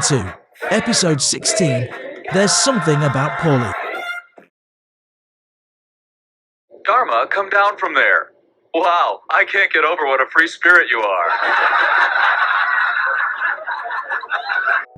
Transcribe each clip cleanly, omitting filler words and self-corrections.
Season 2, Episode 16, There's Something About Paulie. Dharma, come down from there. Wow, I can't get over what a free spirit you are.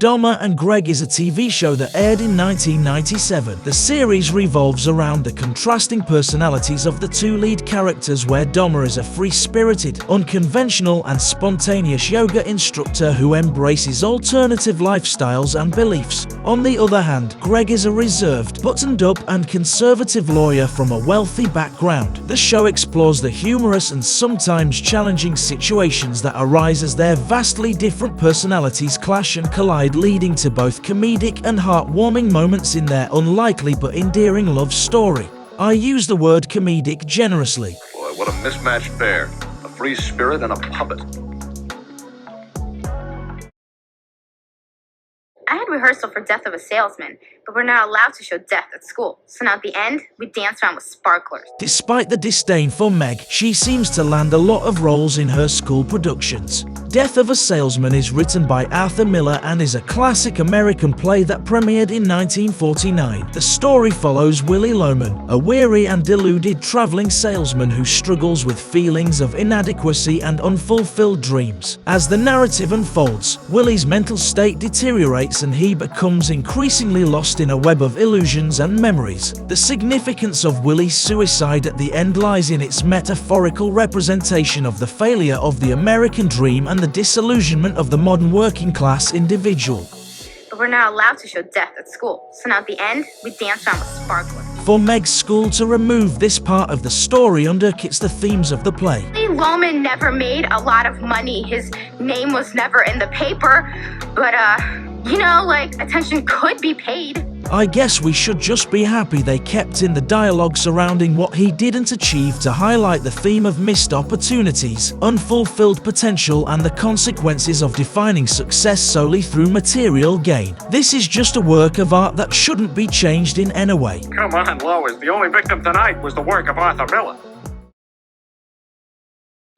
Dharma and Greg is a TV show that aired in 1997. The series revolves around the contrasting personalities of the two lead characters, where Dharma is a free-spirited, unconventional and spontaneous yoga instructor who embraces alternative lifestyles and beliefs. On the other hand, Greg is a reserved, buttoned-up and conservative lawyer from a wealthy background. The show explores the humorous and sometimes challenging situations that arise as their vastly different personalities clash and collide, leading to both comedic and heartwarming moments in their unlikely but endearing love story. I use the word comedic generously. Boy, what a mismatched pair. A free spirit and a puppet. I had rehearsal for Death of a Salesman, but we're not allowed to show death at school. So now at the end, we dance around with sparklers. Despite the disdain for Meg, she seems to land a lot of roles in her school productions. Death of a Salesman is written by Arthur Miller and is a classic American play that premiered in 1949. The story follows Willie Loman, a weary and deluded traveling salesman who struggles with feelings of inadequacy and unfulfilled dreams. As the narrative unfolds, Willie's mental state deteriorates and he becomes increasingly lost in a web of illusions and memories. The significance of Willie's suicide at the end lies in its metaphorical representation of the failure of the American dream and the disillusionment of the modern working class individual. But we're not allowed to show death at school. So now at the end, we dance around with sparklers. For Meg's school to remove this part of the story undercuts the themes of the play. Willie Loman never made a lot of money. His name was never in the paper. But, attention could be paid. I guess we should just be happy they kept in the dialogue surrounding what he didn't achieve to highlight the theme of missed opportunities, unfulfilled potential and the consequences of defining success solely through material gain. This is just a work of art that shouldn't be changed in any way. Come on, Lois. The only victim tonight was the work of Arthur Miller.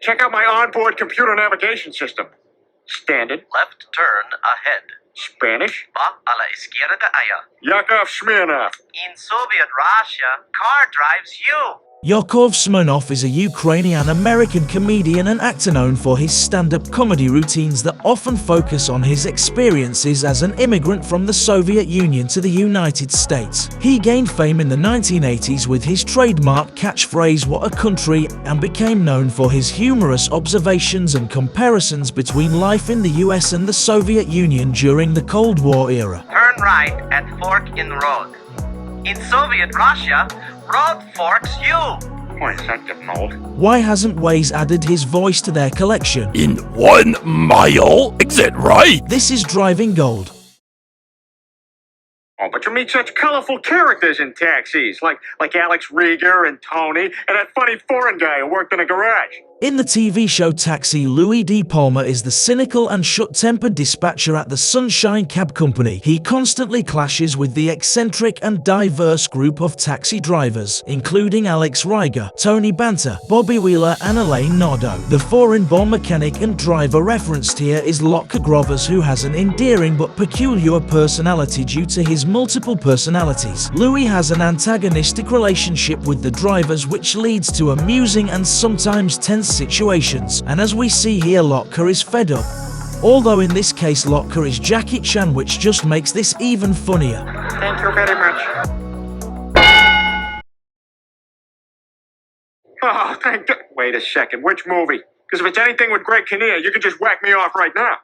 Check out my onboard computer navigation system. Standard. Left turn ahead. Spanish. Va a la izquierda allá. Yakov Smirnov. In Soviet Russia, car drives you. Yakov Smirnoff is a Ukrainian-American comedian and actor known for his stand-up comedy routines that often focus on his experiences as an immigrant from the Soviet Union to the United States. He gained fame in the 1980s with his trademark catchphrase "What a country," and became known for his humorous observations and comparisons between life in the US and the Soviet Union during the Cold War era. Turn right at fork in road. In Soviet Russia, road forks you. Boy, is that getting old. Why hasn't Waze added his voice to their collection? In 1 mile, exit right. This is Driving Gold. Oh, but you meet such colorful characters in taxis, like Alex Rieger and Tony, and that funny foreign guy who worked in a garage. In the TV show Taxi, Louis D. Palmer is the cynical and short-tempered dispatcher at the Sunshine Cab Company. He constantly clashes with the eccentric and diverse group of taxi drivers, including Alex Rieger, Tony Banter, Bobby Wheeler and Elaine Nardo. The foreign-born mechanic and driver referenced here is Lotka Grovers, who has an endearing but peculiar personality due to his multiple personalities. Louis has an antagonistic relationship with the drivers, which leads to amusing and sometimes tense situations, and as we see here, Lotka is fed up. Although in this case Lotka is Jackie Chan, which just makes this even funnier. Thank you very much. Oh, thank God. Wait a second, which movie? Because if it's anything with Greg Kinnear, you can just whack me off right now.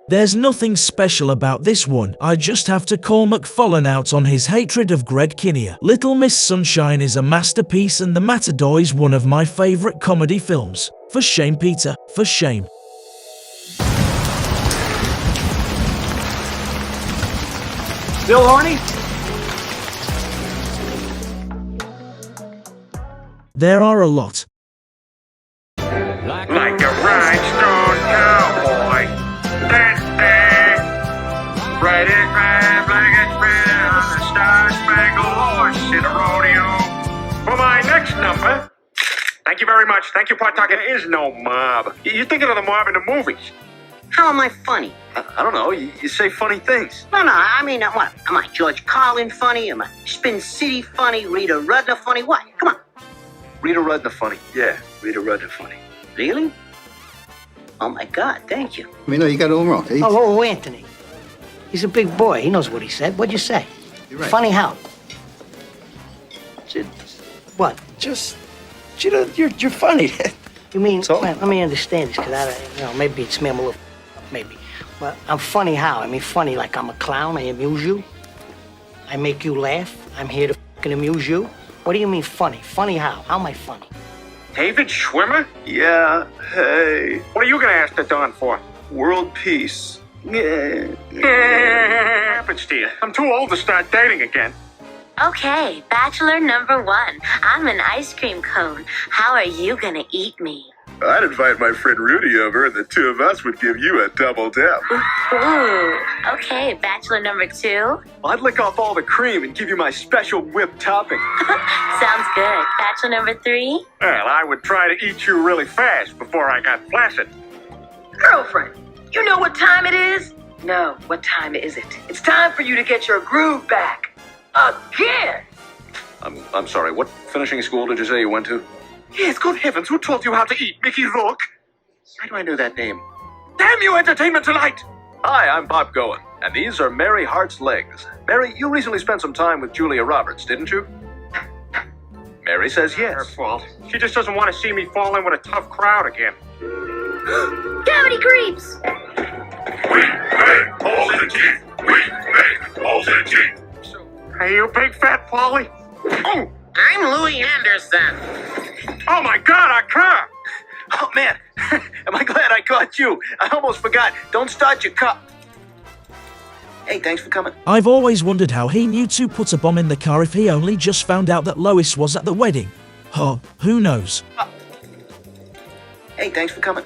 There's nothing special about this one. I just have to call McFarlane out on his hatred of Greg Kinnear. Little Miss Sunshine is a masterpiece and The Matador is one of my favorite comedy films. For shame, Peter, for shame. Still horny? There are a lot. Like a rhinestone cowboy. Red and red, black and red on the star-spangled horse in a rodeo. For my next number, thank you very much. Thank you, Pawtucket. There is no mob. You're thinking of the mob in the movies. How am I funny? I don't know. You say funny things. No, I mean, what? Am I George Carlin funny? Am I Spin City funny? Rita Rudner funny? What? Come on. Rita Rudner funny. Yeah, Rita Rudner funny. Really? Oh, my God, thank you. I mean, no, you got it all wrong. Eh? Oh, Anthony. He's a big boy. He knows what he said. What'd you say? You're right. Funny how? What? Just, you know, you're funny. You mean, So? well, let me understand this, because maybe it's me, I'm a little, maybe. But I'm funny how? I mean, funny like I'm a clown, I amuse you? I make you laugh? I'm here to fucking amuse you? What do you mean funny? Funny how? How am I funny? David Schwimmer? Yeah, hey. What are you gonna ask the Don for? World peace. Yeah. What happens to you? I'm too old to start dating again. Okay, bachelor number 1. I'm an ice cream cone. How are you gonna eat me? I'd invite my friend Rudy over, and the two of us would give you a double dip. Ooh, okay, bachelor number 2. I'd lick off all the cream and give you my special whipped topping. Sounds good. Bachelor number 3. Well, I would try to eat you really fast before I got flaccid. Girlfriend, you know what time it is? No, what time is it? It's time for you to get your groove back. Again! I'm sorry, what finishing school did you say you went to? Yes, good heavens, who taught you how to eat, Mickey Rourke? Why do I know that name? Damn you, Entertainment Tonight! Hi, I'm Bob Goen, and these are Mary Hart's legs. Mary, you recently spent some time with Julia Roberts, didn't you? Mary says Her yes. fault. She just doesn't want to see me fall in with a tough crowd again. Cavity creeps! We make holes in teeth! We make holes in teeth! Hey, you big fat Polly? Oh! I'm Louis Anderson. Oh my God, a car! Oh, man, am I glad I caught you? I almost forgot. Don't start your cup. Hey, thanks for coming. I've always wondered how he knew to put a bomb in the car if he only just found out that Lois was at the wedding. Huh, who knows? Hey, thanks for coming.